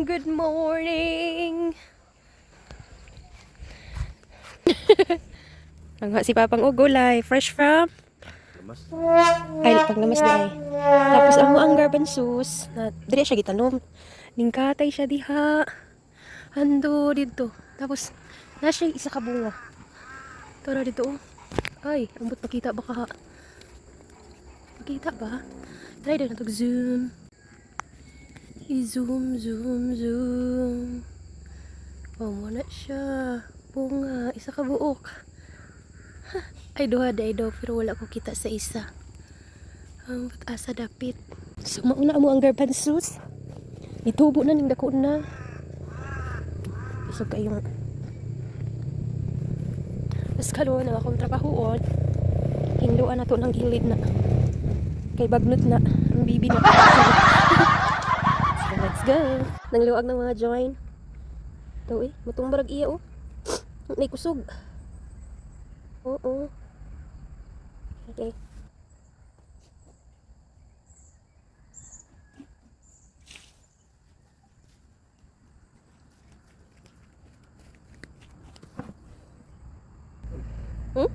Good morning! Ang si Papang Ugolay, fresh from? Lamas. Ay, paglamas di ay. Tapos amo ang garbanzus, na dire siya gitanom. Ningkatay siya diha. Ando dito. Tapos nasa isa ka bunga. Tara dito oh. Ay, ambot makita ba ka? Makita ba? Try din natog zoom. I-zoom, zoom, zoom. Oh, muna siya. Bunga, isa ka buok. Ay, duha day daw, pero wala ko kita sa isa. Ang asa dapit. So, mauna mo ang garbanzus. Itubo na, ning dako na. So, kayong mas kaluan na akong trabahoon. Hinduan na to ng gilid na. Kay bagnot na. Ang bibi na. So, let's go. Nangluwag ng mga join. Ito eh. Matong barag iya oh. May kusog. Oo. Okay.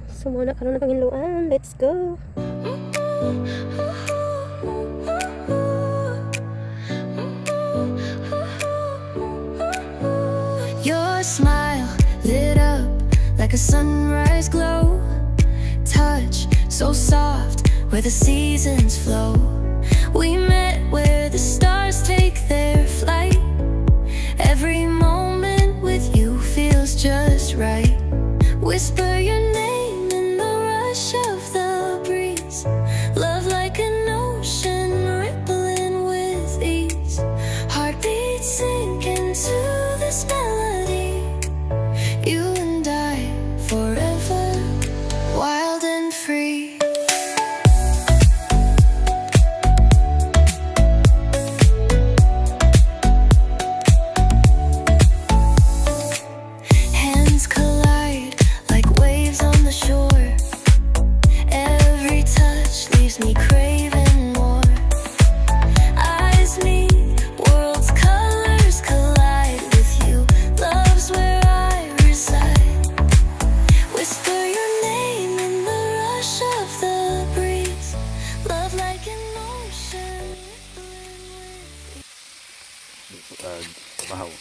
Sumuna ka na pangiluan. Let's go. Your smile lit up like a sunrise glow. Touch so soft where the seasons flow. We met where the stars take their flight. Every moment with you feels just right. Whisper your name in the rush of the breeze. Love like an ocean rippling with ease. Heartbeats sink into this melody. You and I forever, wild and free. Hands collide like waves on the shore. Every touch leaves me craving more. Eyes meet, worlds colors collide with you. Love's where I reside. Whisper your name in the rush of the breeze. Love like an ocean rippling with Mahaw.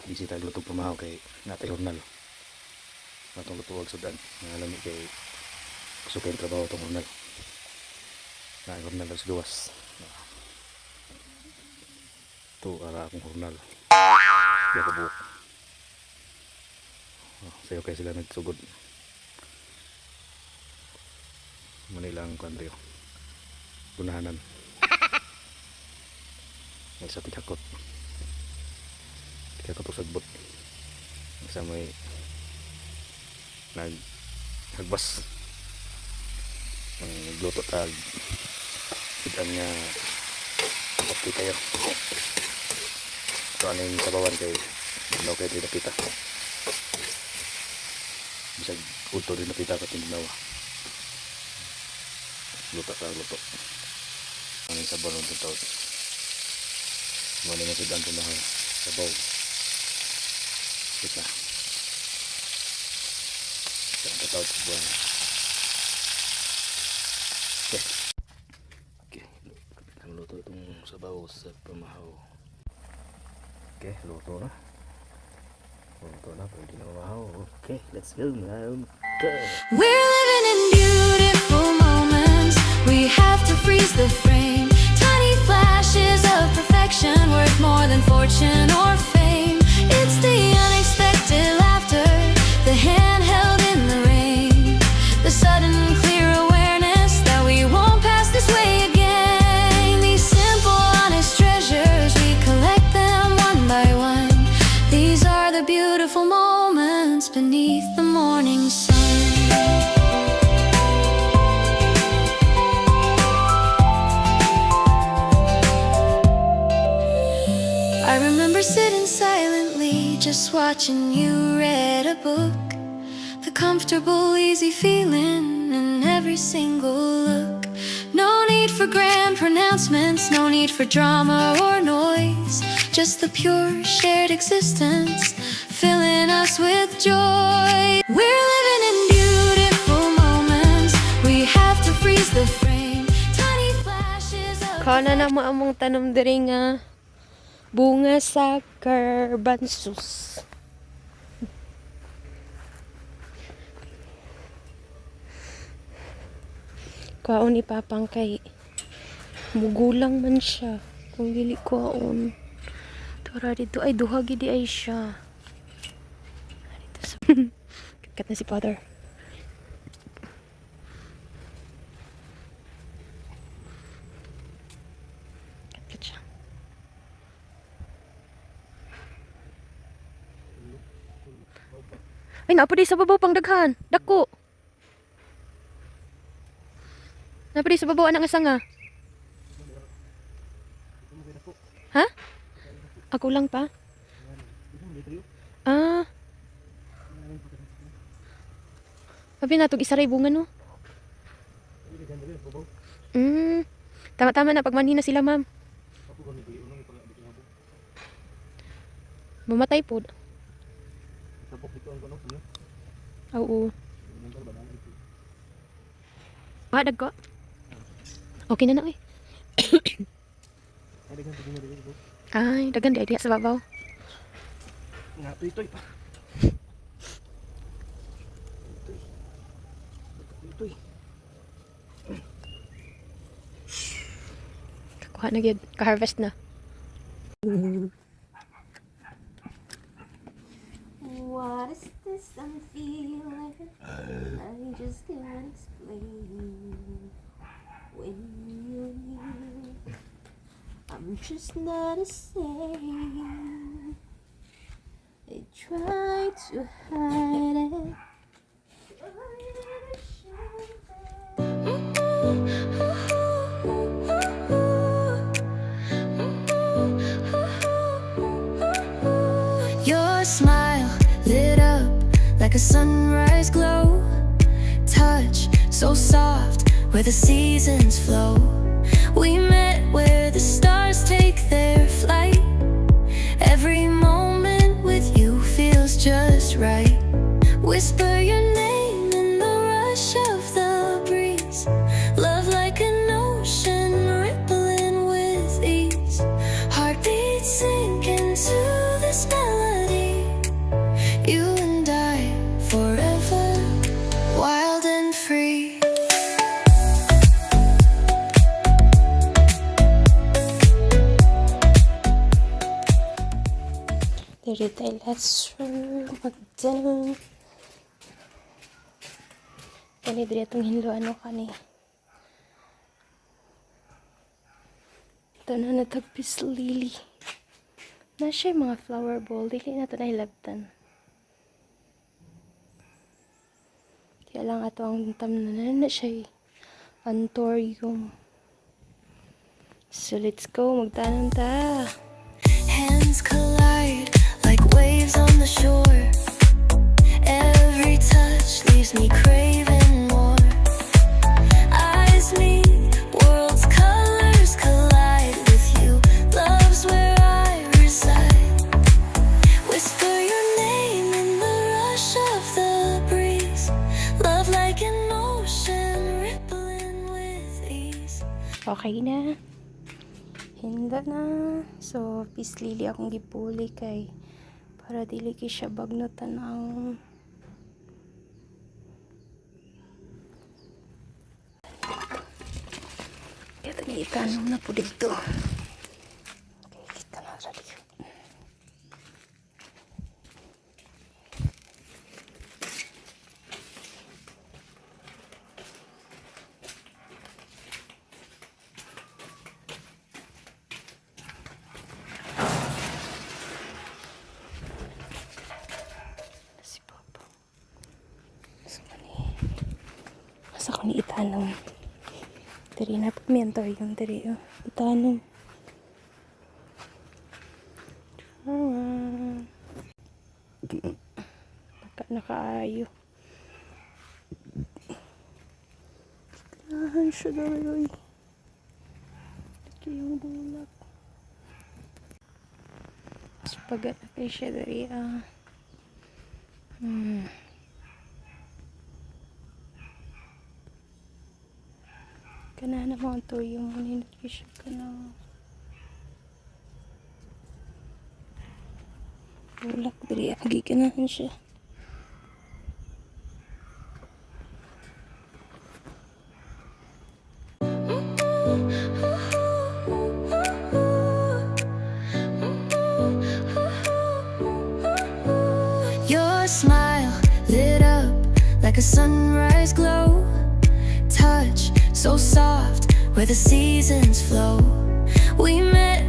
Busy tayo luto pamahaw kay natay hornal. Matong luto wag sudan. Nalami kay kusukay ang trabaho itong hornal. Na hornal sa gawas. Ito ara akong hornal. Kaya ko buhok. Sayo kayo sila nagsugod. Manila ang kandriyo. Gunahanan. May sa tikakot. Tikakot o sagbot. Isa may nagbas. Nagluto tag. Ikan nga okay kayo. Ito ano yung sabawan kay no kayo tinapita. Bisag uto rin napita ka tininawa. Luto ka luto. Ang sabaw ng tutaw. Mali na sidan pumahal. Sabaw. Kita. Ang tutaw sa buwan. Okay. Okay. Ang luto itong sabaw sa pamahaw. Okay, luto na. Luto na, pwede na mamahaw. Okay, let's go now. Okay. We're living in beautiful moments. We have to freeze the frame. Tiny flashes of perfection worth more than fortune or fame. It's the unexpected laughter, the hand held in the rain, the sudden clear awareness that we won't pass this way again. These simple, honest treasures, we collect them one by one. These are the beautiful moments beneath the morning sun. I remember sitting silently, just watching you read a book. The comfortable, easy feeling in every single look. No need for grand pronouncements, no need for drama or noise. Just the pure shared existence, filling us with joy. We're living in beautiful moments. We have to freeze the frame. Tiny flashes of Kana na mo among tanom diri nga bunga sa garbanzos. Kaon ni Papang kay mugulang man siya. Kung dili kaon. Tara dito ay duha gid ay siya. Dito sa Kat na si Father. Kat siya. Ay, naapa di sa babaw pang daghan. Dako. Naapa di sa babaw anang asanga. Ha? Ako lang pa? Ah. Sabi na, isaray bunga, no? Tama-tama na, pagmanhin na sila, ma'am. Mamatay po. Oo. Dag ko. Okay na na, eh. Ay, dagan di idea sa babaw. Nga, tuy-tuy pa. Tuy-tuy. Kakuha na gyud, ka-harvest na. What is this I'm feeling? I just can't explain. When you're near, I'm just not the same. I try to hide it. Your smile lit up like a sunrise glow. Touch so soft where the seasons flow. We met where the stars take their flight. Every moment with you feels just right. Whisper your name in the rush of the breeze. Love like an ocean rippling with ease. Heartbeats sink into this melody. You and I forever, wild and free. Diri tayo let's magdano. Kani diri atong hinlo ano kani. Ito na natagpis lily. Na siya yung mga flower bowl. Dili na ito nahilabtan. Kaya lang ato ang tamnanan na siya antorium. So let's go. Magtanong ta. Hands collide like waves on the shore. Every touch leaves me craving more. Eyes meet, worlds' colors collide with you. Love's where I reside. Whisper your name in the rush of the breeze. Love like an ocean rippling with ease. Okay na. Hinda na. So, peace lily akong gipuli kay para dili kay siya bagnutan ang ito ni itanong na po dito. Okay, kita na sa dito. Si Papa. Masa ko ni itanong. Diri na pimiento yung diri. Itanong. Nakaayo. Nahan siya dali. Ito yung bulak. Tapos pag-atay siya dali Kana na mga to yung maninagay siya kana. Bulak dali agi kanahan siya. Your smile lit up like a sunrise glow. Touch so soft where the seasons flow. We met